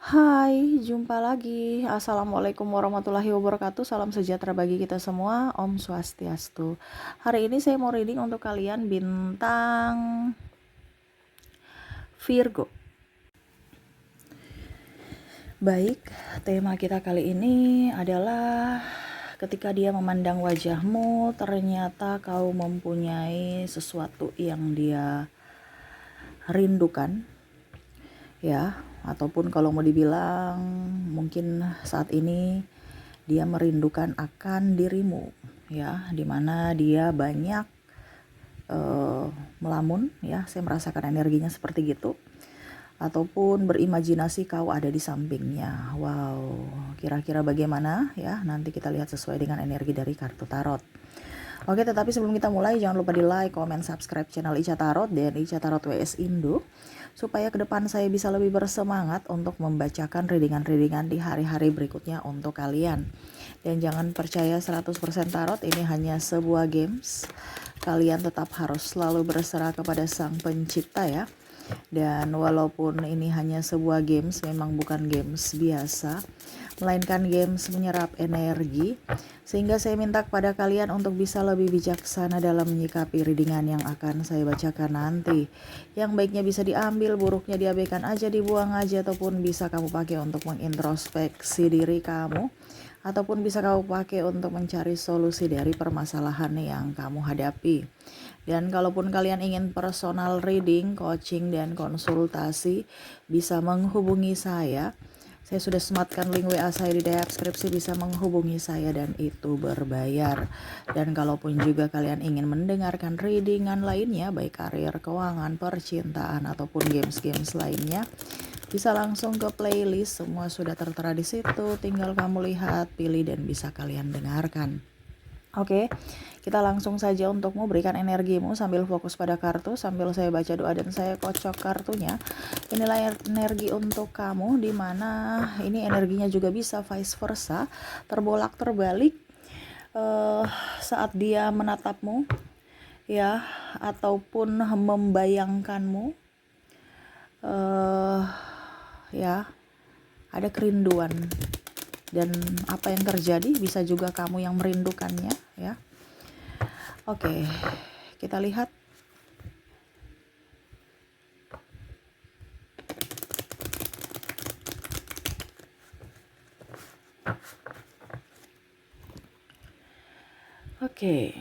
Hai, jumpa lagi. Assalamualaikum warahmatullahi wabarakatuh. Salam sejahtera bagi kita semua. Om Swastiastu. Hari ini saya mau reading untuk kalian bintang Virgo. Baik, tema kita kali ini adalah ketika dia memandang wajahmu, ternyata kau mempunyai sesuatu yang dia rindukan. Ya, ataupun kalau mau dibilang mungkin saat ini dia merindukan akan dirimu, ya, dimana dia banyak melamun, ya, saya merasakan energinya seperti gitu, ataupun berimajinasi kau ada di sampingnya. Wow, kira-kira bagaimana ya, nanti kita lihat sesuai dengan energi dari kartu tarot. Oke, tetapi sebelum kita mulai jangan lupa di like, comment, subscribe channel Ica Tarot dan Ica Tarot WS Indo supaya ke depan saya bisa lebih bersemangat untuk membacakan readingan-readingan di hari-hari berikutnya untuk kalian. Dan jangan percaya 100% tarot, ini hanya sebuah games. Kalian tetap harus selalu berserah kepada Sang Pencipta ya. Dan walaupun ini hanya sebuah games, memang bukan games biasa, melainkan games menyerap energi, sehingga saya minta kepada kalian untuk bisa lebih bijaksana dalam menyikapi readingan yang akan saya bacakan nanti. Yang baiknya bisa diambil, buruknya diabaikan aja, dibuang aja, ataupun bisa kamu pakai untuk mengintrospeksi diri kamu, ataupun bisa kamu pakai untuk mencari solusi dari permasalahan yang kamu hadapi. Dan kalaupun kalian ingin personal reading, coaching, dan konsultasi, bisa menghubungi saya. Saya sudah sematkan link WA saya di deskripsi, bisa menghubungi saya dan itu berbayar. Dan kalaupun juga kalian ingin mendengarkan readingan lainnya, baik karir, keuangan, percintaan, ataupun games-games lainnya, bisa langsung ke playlist, semua sudah tertera di situ, tinggal kamu lihat, pilih, dan bisa kalian dengarkan. Oke, kita langsung saja untuk memberikan energimu sambil fokus pada kartu, sambil saya baca doa dan saya kocok kartunya. Inilah energi untuk kamu, dimana ini energinya juga bisa vice versa, terbolak terbalik saat dia menatapmu, ya, ataupun membayangkanmu, ya, ada kerinduan. Dan apa yang terjadi bisa juga kamu yang merindukannya ya. Oke, kita lihat. Oke,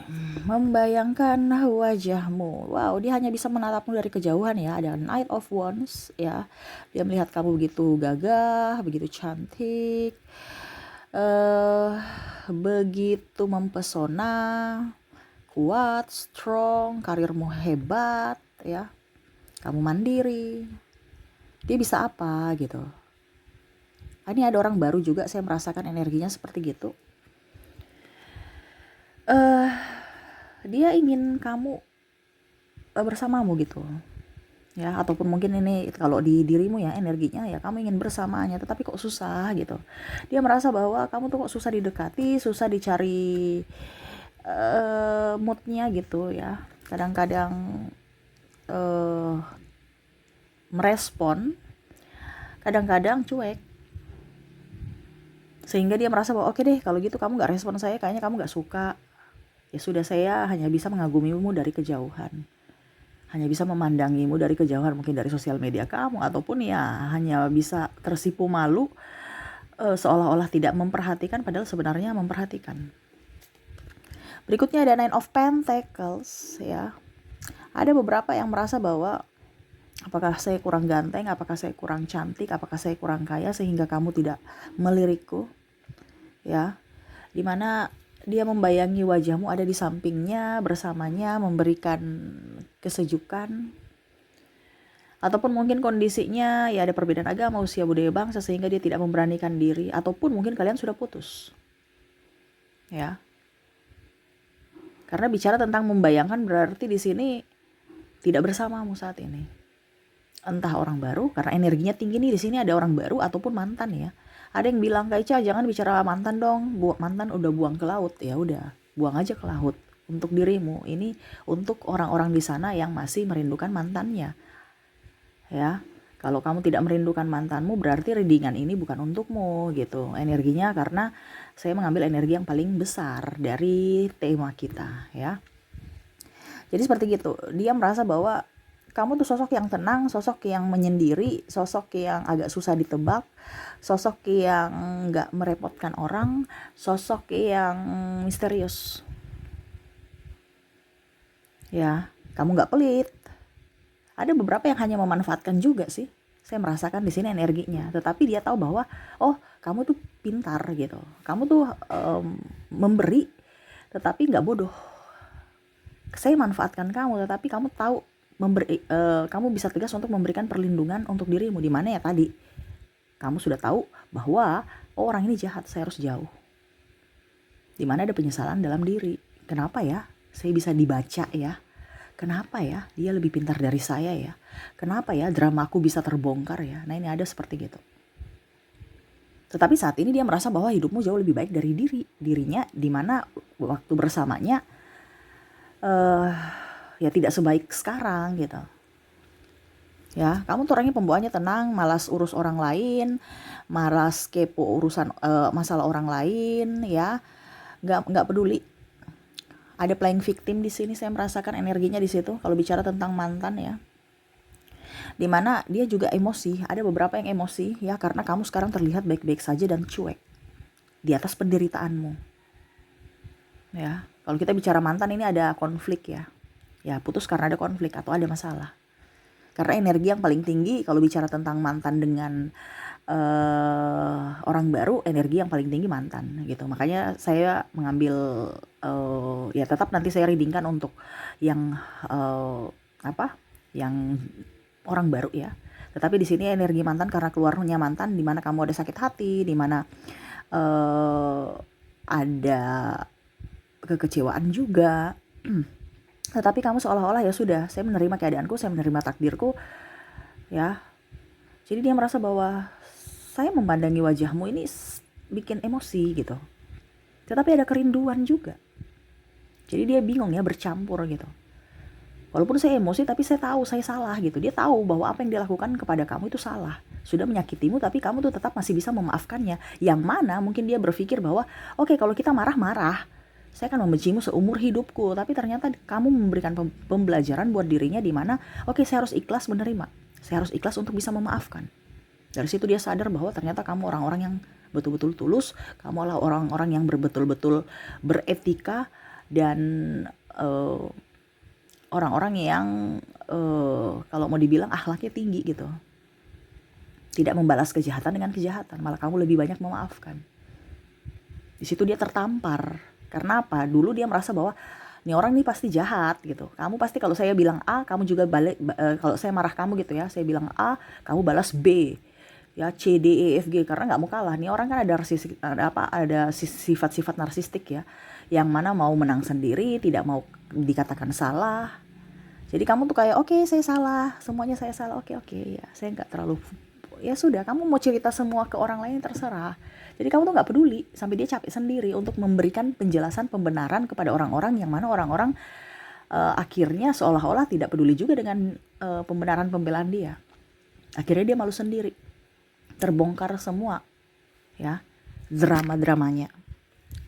membayangkan wajahmu. Wow, dia hanya bisa menatapmu dari kejauhan ya. Ada Knight of Wands ya. Dia melihat kamu begitu gagah, begitu cantik, begitu mempesona, kuat, strong, karirmu hebat ya. Kamu mandiri. Dia bisa apa gitu. Ini ada orang baru juga, saya merasakan energinya seperti gitu. Dia ingin kamu bersamamu gitu ya, ataupun mungkin ini kalau di dirimu ya energinya ya kamu ingin bersamanya, tetapi kok susah gitu. Dia merasa bahwa kamu tuh kok susah didekati, susah dicari moodnya gitu ya. Kadang-kadang merespon, kadang-kadang cuek, sehingga dia merasa bahwa oke deh kalau gitu kamu gak respon saya, kayaknya kamu gak suka. Ya sudah, saya hanya bisa mengagumimu dari kejauhan, hanya bisa memandangimu dari kejauhan, mungkin dari sosial media kamu, ataupun ya hanya bisa tersipu malu, seolah-olah tidak memperhatikan padahal sebenarnya memperhatikan. Berikutnya ada Nine of Pentacles ya. Ada beberapa yang merasa bahwa apakah saya kurang ganteng, apakah saya kurang cantik, apakah saya kurang kaya sehingga kamu tidak melirikku ya. Dimana dia membayangi wajahmu ada di sampingnya, bersamanya, memberikan kesejukan. Ataupun mungkin kondisinya ya ada perbedaan agama, usia, budaya, bangsa, sehingga dia tidak memberanikan diri. Ataupun mungkin kalian sudah putus ya. Karena bicara tentang membayangkan berarti di sini tidak bersamamu saat ini. Entah orang baru, karena energinya tinggi nih, di sini ada orang baru ataupun mantan ya. Ada yang bilang, Kak Ica jangan bicara mantan dong, mantan udah buang ke laut. Ya udah, buang aja ke laut. Untuk dirimu, ini untuk orang-orang di sana yang masih merindukan mantannya ya. Kalau kamu tidak merindukan mantanmu, berarti readingan ini bukan untukmu gitu energinya, karena saya mengambil energi yang paling besar dari tema kita ya. Jadi seperti gitu, dia merasa bahwa kamu tuh sosok yang tenang, sosok yang menyendiri, sosok yang agak susah ditebak, sosok yang nggak merepotkan orang, sosok yang misterius. Ya, kamu nggak pelit. Ada beberapa yang hanya memanfaatkan juga sih. Saya merasakan di sini energinya, tetapi dia tahu bahwa oh kamu tuh pintar gitu, kamu tuh memberi, tetapi nggak bodoh. Saya manfaatkan kamu, tetapi kamu tahu kamu bisa tegas untuk memberikan perlindungan untuk dirimu. Di mana ya tadi kamu sudah tahu bahwa oh, orang ini jahat, saya harus jauh. Di mana ada penyesalan dalam diri. Kenapa ya saya bisa dibaca ya? Kenapa ya dia lebih pintar dari saya ya? Kenapa ya dramaku bisa terbongkar ya? Nah, ini ada seperti gitu. Tetapi saat ini dia merasa bahwa hidupmu jauh lebih baik dari dirinya, di mana waktu bersamanya ya tidak sebaik sekarang gitu. Ya, kamu tuh orangnya pembawaannya tenang, malas urus orang lain, malas kepo urusan masalah orang lain ya. Nggak peduli. Ada playing victim di sini, saya merasakan energinya di situ kalau bicara tentang mantan ya. Dimana dia juga emosi, ada beberapa yang emosi ya, karena kamu sekarang terlihat baik-baik saja dan cuek di atas penderitaanmu. Ya, kalau kita bicara mantan ini ada konflik ya. Ya, putus karena ada konflik atau ada masalah. Karena energi yang paling tinggi kalau bicara tentang mantan dengan orang baru, energi yang paling tinggi mantan gitu. Makanya saya mengambil ya tetap nanti saya readingkan untuk yang yang orang baru ya. Tetapi di sini energi mantan karena keluarnya mantan, di mana kamu ada sakit hati, di mana ada kekecewaan juga. Tetapi kamu seolah-olah ya sudah, saya menerima keadaanku, saya menerima takdirku ya. Jadi dia merasa bahwa saya memandangi wajahmu ini bikin emosi gitu. Tetapi ada kerinduan juga. Jadi dia bingung ya, bercampur gitu. Walaupun saya emosi, tapi saya tahu saya salah gitu. Dia tahu bahwa apa yang dilakukan kepada kamu itu salah. Sudah menyakitimu, tapi kamu tuh tetap masih bisa memaafkannya. Yang mana mungkin dia berpikir bahwa oke, kalau kita marah-marah, saya akan membencimu seumur hidupku. Tapi ternyata kamu memberikan pembelajaran buat dirinya, di mana oke, saya harus ikhlas menerima. Saya harus ikhlas untuk bisa memaafkan. Dari situ dia sadar bahwa ternyata kamu orang-orang yang betul-betul tulus, kamu adalah orang-orang yang betul-betul beretika, dan orang-orang yang kalau mau dibilang akhlaknya tinggi gitu. Tidak membalas kejahatan dengan kejahatan, malah kamu lebih banyak memaafkan. Di situ dia tertampar. Karena apa? Dulu dia merasa bahwa nih orang nih pasti jahat gitu. Kamu pasti kalau saya bilang A, kamu juga balik. Kalau saya marah kamu gitu ya, saya bilang A, kamu balas B. Ya, C, D, E, F, G, karena nggak mau kalah. Nih orang kan ada sifat-sifat narsistik ya, yang mana mau menang sendiri, tidak mau dikatakan salah. Jadi kamu tuh kayak oke, saya salah, semuanya saya salah, oke ya, saya nggak terlalu, ya sudah, kamu mau cerita semua ke orang lain terserah. Jadi kamu tuh nggak peduli, sampai dia capek sendiri untuk memberikan penjelasan pembenaran kepada orang-orang, yang mana orang-orang akhirnya seolah-olah tidak peduli juga dengan pembenaran pembelaan dia. Akhirnya dia malu sendiri. Terbongkar semua ya drama-dramanya,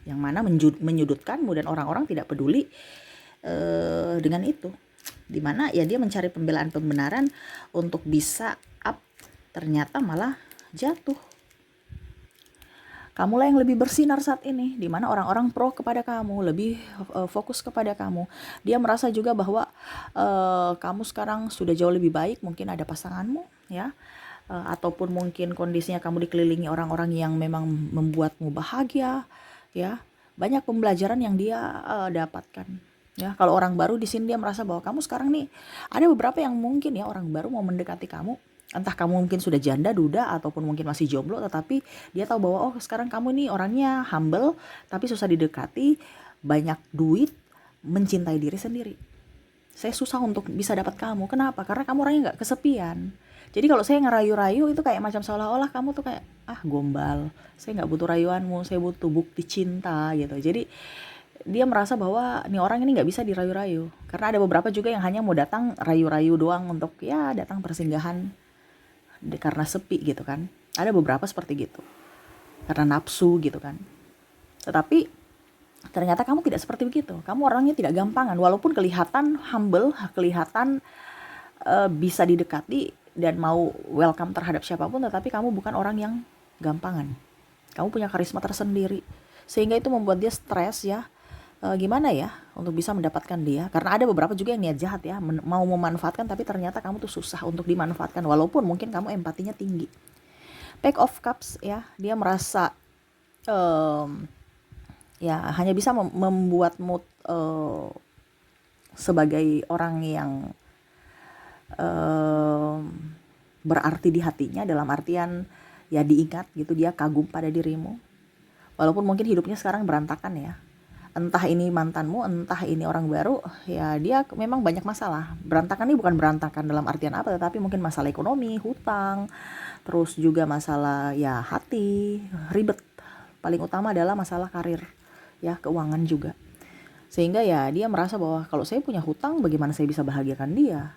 yang mana menyudutkanmu, dan orang-orang tidak peduli dengan itu. Dimana ya dia mencari pembelaan pembenaran untuk bisa up, ternyata malah jatuh. Kamulah yang lebih bersinar saat ini, dimana orang-orang pro kepada kamu, lebih fokus kepada kamu. Dia merasa juga bahwa kamu sekarang sudah jauh lebih baik, mungkin ada pasanganmu ya, ataupun mungkin kondisinya kamu dikelilingi orang-orang yang memang membuatmu bahagia ya. Banyak pembelajaran yang dia dapatkan ya. Kalau orang baru di sini dia merasa bahwa kamu sekarang nih, ada beberapa yang mungkin ya orang baru mau mendekati kamu, entah kamu mungkin sudah janda, duda, ataupun mungkin masih jomblo, tetapi dia tahu bahwa oh sekarang kamu nih orangnya humble tapi susah didekati, banyak duit, mencintai diri sendiri. Saya susah untuk bisa dapat kamu. Kenapa? Karena kamu orangnya nggak kesepian. Jadi kalau saya ngerayu-rayu itu kayak macam seolah-olah kamu tuh kayak gombal. Saya nggak butuh rayuanmu, saya butuh bukti cinta gitu. Jadi dia merasa bahwa nih orang ini nggak bisa dirayu-rayu. Karena ada beberapa juga yang hanya mau datang rayu-rayu doang untuk ya datang persinggahan karena sepi gitu kan. Ada beberapa seperti gitu, karena nafsu gitu kan. Tetapi ternyata kamu tidak seperti begitu. Kamu orangnya tidak gampangan, walaupun kelihatan humble, kelihatan bisa didekati dan mau welcome terhadap siapapun, tetapi kamu bukan orang yang gampangan. Kamu punya karisma tersendiri, sehingga itu membuat dia stres ya. Gimana ya untuk bisa mendapatkan dia, karena ada beberapa juga yang niat jahat ya, mau memanfaatkan, tapi ternyata kamu tuh susah untuk dimanfaatkan, walaupun mungkin kamu empatinya tinggi. Pack of Cups ya, dia merasa ya hanya bisa membuatmu sebagai orang yang berarti di hatinya, dalam artian ya diingat gitu, dia kagum pada dirimu, walaupun mungkin hidupnya sekarang berantakan ya. Entah ini mantanmu, entah ini orang baru, ya dia memang banyak masalah. Berantakan ini bukan berantakan dalam artian apa, tetapi mungkin masalah ekonomi, hutang, terus juga masalah ya hati, ribet. Paling utama adalah masalah karir, ya keuangan juga. Sehingga ya dia merasa bahwa kalau saya punya hutang, bagaimana saya bisa bahagiakan dia?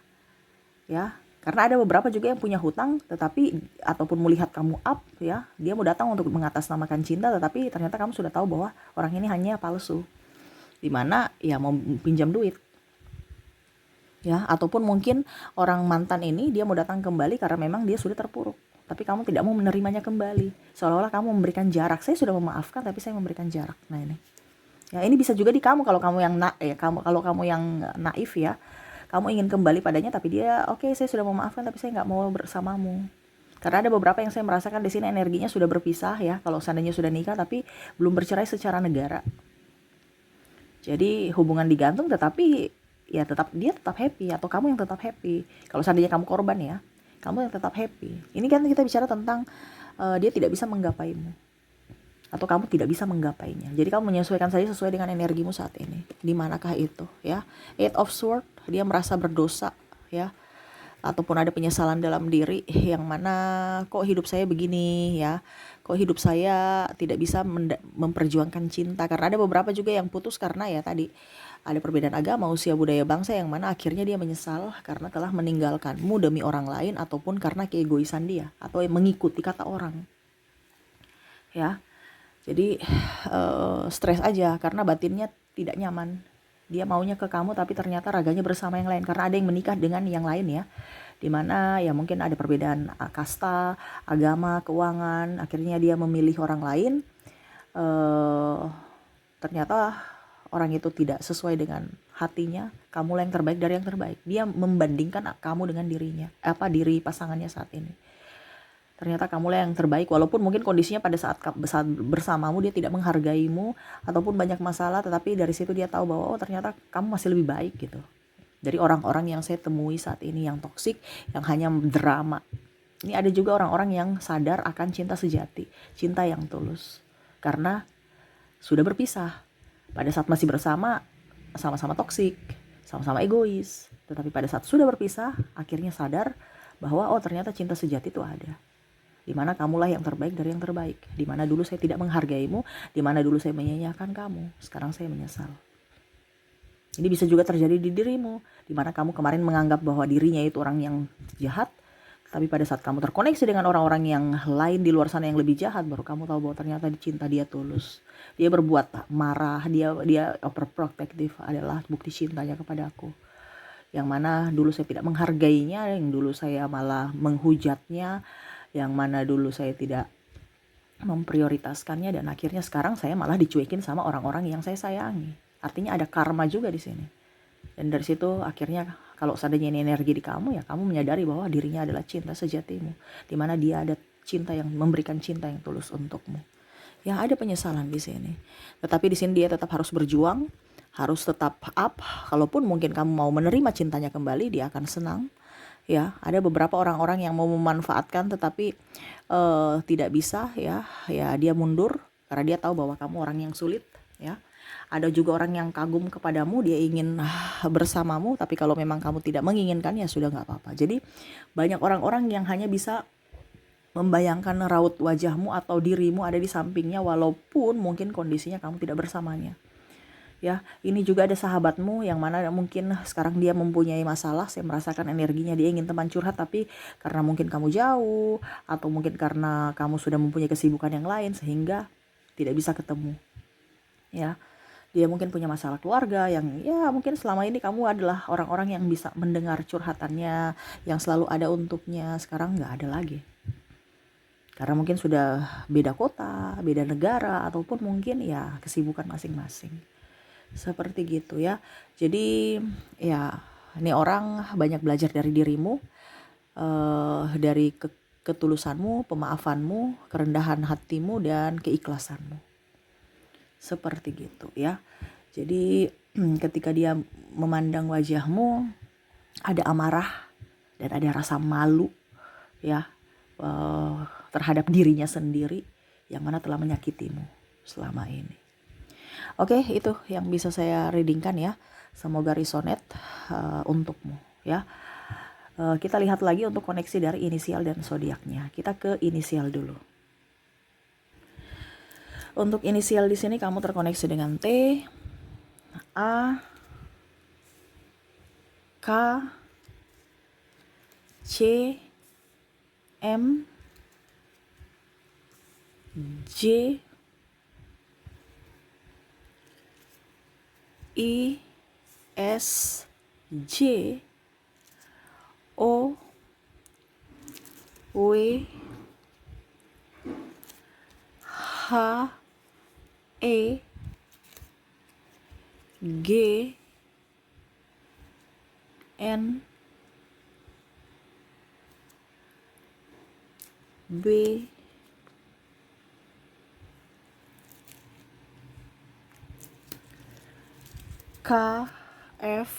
Ya, karena ada beberapa juga yang punya hutang, tetapi ataupun melihat kamu up ya, dia mau datang untuk mengatasnamakan cinta, tetapi ternyata kamu sudah tahu bahwa orang ini hanya palsu, dimana ya mau pinjam duit ya. Ataupun mungkin orang mantan ini dia mau datang kembali karena memang dia sudah terpuruk, tapi kamu tidak mau menerimanya kembali, seolah-olah kamu memberikan jarak. Saya sudah memaafkan tapi saya memberikan jarak. Nah ini ya, ini bisa juga di kamu, kalau kamu yang kalau kamu yang naif ya, kamu ingin kembali padanya, tapi dia oke, saya sudah memaafkan tapi saya nggak mau bersamamu. Karena ada beberapa yang saya merasakan di sini energinya sudah berpisah ya, kalau seandainya sudah nikah tapi belum bercerai secara negara. Jadi hubungan digantung, tetapi ya dia tetap happy, atau kamu yang tetap happy. Kalau seandainya kamu korban ya, kamu yang tetap happy. Ini kan kita bicara tentang dia tidak bisa menggapaimu, atau kamu tidak bisa menggapainya. Jadi kamu menyesuaikan saja sesuai dengan energimu saat ini. Di manakah itu ya? Eight of Swords, dia merasa berdosa ya, ataupun ada penyesalan dalam diri, yang mana kok hidup saya begini ya, kok hidup saya tidak bisa memperjuangkan cinta. Karena ada beberapa juga yang putus karena ya tadi ada perbedaan agama, usia, budaya, bangsa, yang mana akhirnya dia menyesal karena telah meninggalkanmu demi orang lain, ataupun karena keegoisan dia, atau mengikuti kata orang ya. Jadi stres aja karena batinnya tidak nyaman. Dia maunya ke kamu tapi ternyata raganya bersama yang lain, karena ada yang menikah dengan yang lain ya. Dimana ya mungkin ada perbedaan kasta, agama, keuangan, akhirnya dia memilih orang lain. Ternyata orang itu tidak sesuai dengan hatinya. Kamulah yang terbaik dari yang terbaik. Dia membandingkan kamu dengan diri pasangannya saat ini. Ternyata kamulah yang terbaik, walaupun mungkin kondisinya pada saat bersamamu dia tidak menghargaimu ataupun banyak masalah, tetapi dari situ dia tahu bahwa oh ternyata kamu masih lebih baik gitu dari orang-orang yang saya temui saat ini yang toksik, yang hanya drama. Ini ada juga orang-orang yang sadar akan cinta sejati, cinta yang tulus, karena sudah berpisah. Pada saat masih bersama, sama-sama toksik, sama-sama egois, tetapi pada saat sudah berpisah akhirnya sadar bahwa oh ternyata cinta sejati itu ada. Dimana kamulah yang terbaik dari yang terbaik. Dimana dulu saya tidak menghargaimu, dimana dulu saya menyanyiakan kamu, sekarang saya menyesal. Ini bisa juga terjadi di dirimu, dimana kamu kemarin menganggap bahwa dirinya itu orang yang jahat, tapi pada saat kamu terkoneksi dengan orang-orang yang lain di luar sana yang lebih jahat, baru kamu tahu bahwa ternyata cinta dia tulus. Dia berbuat marah, dia overprotective adalah bukti cintanya kepada aku. Yang mana dulu saya tidak menghargainya, yang dulu saya malah menghujatnya, yang mana dulu saya tidak memprioritaskannya, dan akhirnya sekarang saya malah dicuekin sama orang-orang yang saya sayangi. Artinya ada karma juga di sini. Dan dari situ akhirnya kalau seandainya ini energi di kamu, ya kamu menyadari bahwa dirinya adalah cinta sejatimu, di mana dia ada cinta yang memberikan cinta yang tulus untukmu. Ya ada penyesalan di sini. Tetapi di sini dia tetap harus berjuang, harus tetap up. Kalaupun mungkin kamu mau menerima cintanya kembali, dia akan senang. Ya, ada beberapa orang-orang yang mau memanfaatkan tetapi tidak bisa ya dia mundur karena dia tahu bahwa kamu orang yang sulit ya. Ada juga orang yang kagum kepadamu, dia ingin bersamamu, tapi kalau memang kamu tidak menginginkan ya sudah nggak apa-apa. Jadi banyak orang-orang yang hanya bisa membayangkan raut wajahmu atau dirimu ada di sampingnya, walaupun mungkin kondisinya kamu tidak bersamanya. ya. Ini juga ada sahabatmu yang mana mungkin sekarang dia mempunyai masalah. Saya merasakan energinya, dia ingin teman curhat, tapi karena mungkin kamu jauh atau mungkin karena kamu sudah mempunyai kesibukan yang lain sehingga tidak bisa ketemu, ya. Dia mungkin punya masalah keluarga yang ya mungkin selama ini kamu adalah orang-orang yang bisa mendengar curhatannya, yang selalu ada untuknya. Sekarang nggak ada lagi. Karena mungkin sudah beda kota, beda negara, ataupun mungkin ya kesibukan masing-masing. Seperti gitu ya. Jadi ya ini orang banyak belajar dari dirimu, dari ketulusanmu, pemaafanmu, kerendahan hatimu, dan keikhlasanmu. Seperti gitu ya. Jadi ketika dia memandang wajahmu ada amarah dan ada rasa malu ya, terhadap dirinya sendiri yang mana telah menyakitimu selama ini. Oke, itu yang bisa saya readingkan ya. Semoga resonate untukmu ya. Kita lihat lagi untuk koneksi dari inisial dan zodiaknya. Kita ke inisial dulu. Untuk inisial di sini kamu terkoneksi dengan T, A, K, C, M, J, I, S, J, O, W, H, E, G, N, B, K, F,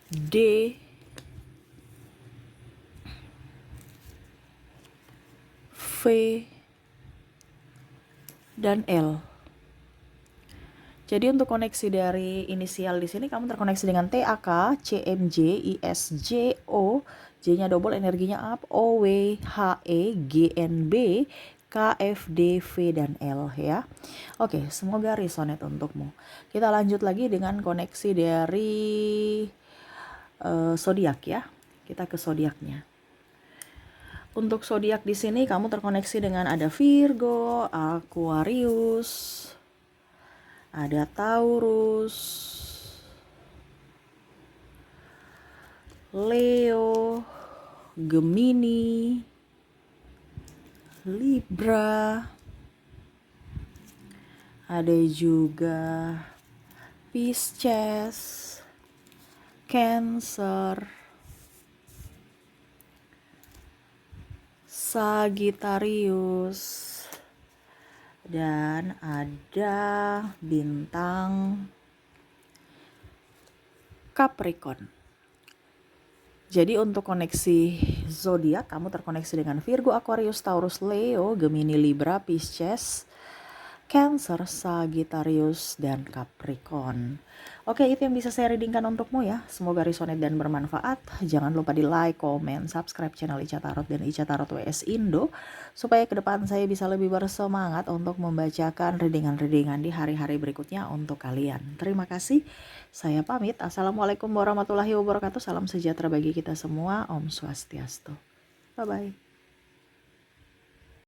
D, V, dan L. Jadi untuk koneksi dari inisial di sini kamu terkoneksi dengan T, A, K, C, M, J, I, S, J, O, J-nya double energinya up, O, W, H, E, G, N, B, K, F, D, V, dan L ya. Oke, semoga resonate untukmu. Kita lanjut lagi dengan koneksi dari zodiak ya. Kita ke zodiaknya. Untuk zodiak di sini kamu terkoneksi dengan ada Virgo, Aquarius, ada Taurus, Leo, Gemini, Libra, ada juga Pisces, Cancer, Sagittarius, dan ada bintang Capricorn. Jadi untuk koneksi zodiak kamu terkoneksi dengan Virgo, Aquarius, Taurus, Leo, Gemini, Libra, Pisces, Cancer, Sagittarius, dan Capricorn. Oke, itu yang bisa saya readingkan untukmu ya. Semoga resonate dan bermanfaat. Jangan lupa di like, komen, subscribe channel Ica Tarot dan Ica Tarot WS Indo, supaya ke depan saya bisa lebih bersemangat untuk membacakan readingan-readingan di hari-hari berikutnya untuk kalian. Terima kasih. Saya pamit. Assalamualaikum warahmatullahi wabarakatuh. Salam sejahtera bagi kita semua. Om Swastiastu. Bye-bye.